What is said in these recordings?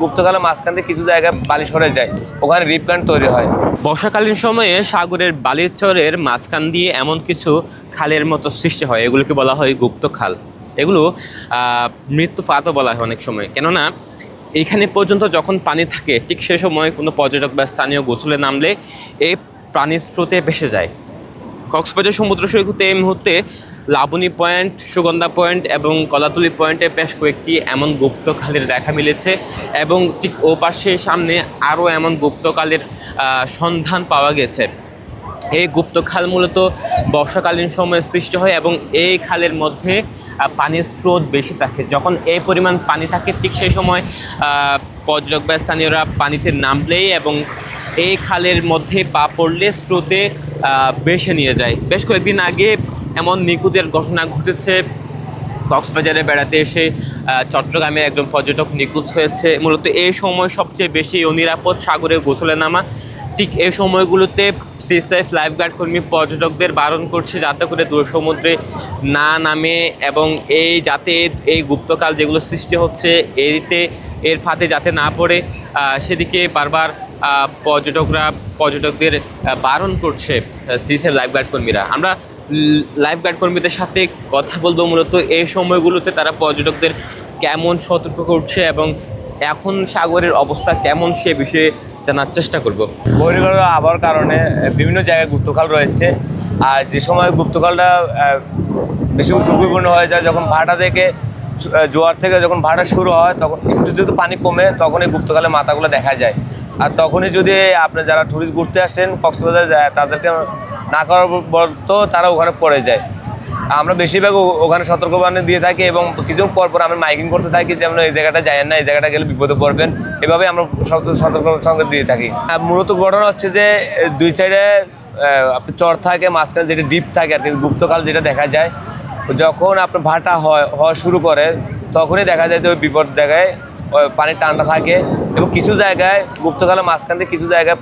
গুপ্তকালের মাঝখান থেকে কিছু জায়গায় বালি সরে যায়, ওখানে রিপ কার্ড তৈরি হয়। বর্ষাকালীন সময়ে সাগরের বালির চরের মাঝখান দিয়ে এমন কিছু খালের মতো সৃষ্টি হয়, এগুলোকে বলা হয় গুপ্ত খাল। এগুলো মৃত্যু ফাতও বলা হয় অনেক সময়, কেননা এখানে পর্যন্ত যখন পানি থাকে ঠিক সে সময় কোনো পর্যটক বা স্থানীয় গোসলে নামলে এই পানির স্রোতে ভেসে যায়। কক্সবাজার সমুদ্র সৈকতে এই মুহূর্তে লাবণী পয়েন্ট, সুগন্ধা পয়েন্ট এবং কলাতলি পয়েন্টে বেশ কয়েকটি এমন গুপ্তকালের দেখা মিলেছে এবং ঠিক ও পাশে সামনে আরও এমন গুপ্তকালের সন্ধান পাওয়া গেছে। এই গুপ্তখাল মূলত বর্ষাকালীন সময়ে সৃষ্টি হয় এবং এই খালের মধ্যে পানির স্রোত বেশি থাকে। যখন এই পরিমাণ পানি থাকে ঠিক সেই সময় পর্যটক বা স্থানীয়রা পানিতে নামলেই এবং এই খালের মধ্যে পা পড়লে স্রোতে ভেসে নিয়ে যায়। বেশ কয়েকদিন আগে এমন নিখোঁজের ঘটনা ঘটেছে। কক্সবাজারে বেড়াতে এসে চট্টগ্রামে একজন পর্যটক নিখোঁজ হয়েছে। মূলত এই সময় সবচেয়ে বেশি অনিরাপদ সাগরে গোসলে নামা। ঠিক এই সময়গুলোতে সিএসএফ লাইফগার্ড কর্মী পর্যটকদের বারণ করছে যাতে করে দূর সমুদ্রে না নামে এবং যাতে এই গুপ্তকাল যেগুলো সৃষ্টি হচ্ছে এর ফাঁদে যাতে না পড়ে সেদিকে বারবার পর্যটকদের বারণ করছে সিএসএফ লাইফগার্ড কর্মীরা। আমরা লাইফগার্ড কর্মীদের সাথে কথা বলবো মূলত এই সময়গুলোতে তারা পর্যটকদের কেমন সতর্ক করছে এবং এখন সাগরের অবস্থা কেমন সে বিষয়ে জানার চেষ্টা করব। বহির্গত আবহাওয়ার কারণে বিভিন্ন জায়গায় গুপ্তকাল রয়েছে। আর যে সময় গুপ্তকালটা বেশি ঝুঁকিপূর্ণ হয়ে যায়, যখন ভাটা থেকে জোয়ার থেকে যখন ভাটা শুরু হয় তখন একটু যদি পানি কমে তখন এই গুপ্তকালের মাথাগুলো দেখা যায়। আর তখনই যদি আপনি যারা ট্যুরিস্ট ঘুরতে আসেন কক্সবাজার তাদেরকে না করার তো তারা ওখানে পড়ে যায়। আমরা বেশিরভাগ ওখানে সতর্কবাণী দিয়ে থাকি এবং কিছু পর আমরা মাইকিং করতে থাকি, যেমন এই জায়গাটা যায় না, এই জায়গাটা গেলে বিপদে পড়বেন, এভাবে আমরা সতর্ক সংকেত দিয়ে থাকি। মূলত ঘটনা হচ্ছে যে দুই সাইডে আপনি চর থাকে, মাঝখানে যেটা ডিপ থাকে আর কি গুপ্তকাল যেটা দেখা যায়। যখন আপনার ভাটা হওয়া শুরু করে তখনই দেখা যায় যে ওই বিপদ জায়গায় পানি টানটা থাকে এবং কিছু জায়গায় গুপ্তকালের মাঝখান থেকে কিছু জায়গায়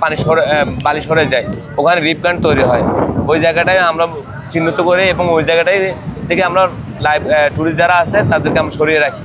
বালি সরে যায়, ওখানে রিপ কার্ড তৈরি হয়। ওই জায়গাটায় আমরা চিহ্নিত করে এবং ওই জায়গাটাই থেকে আমরা ট্যুরিস্ট যারা আছে তাদেরকে আমরা সরিয়ে রাখি।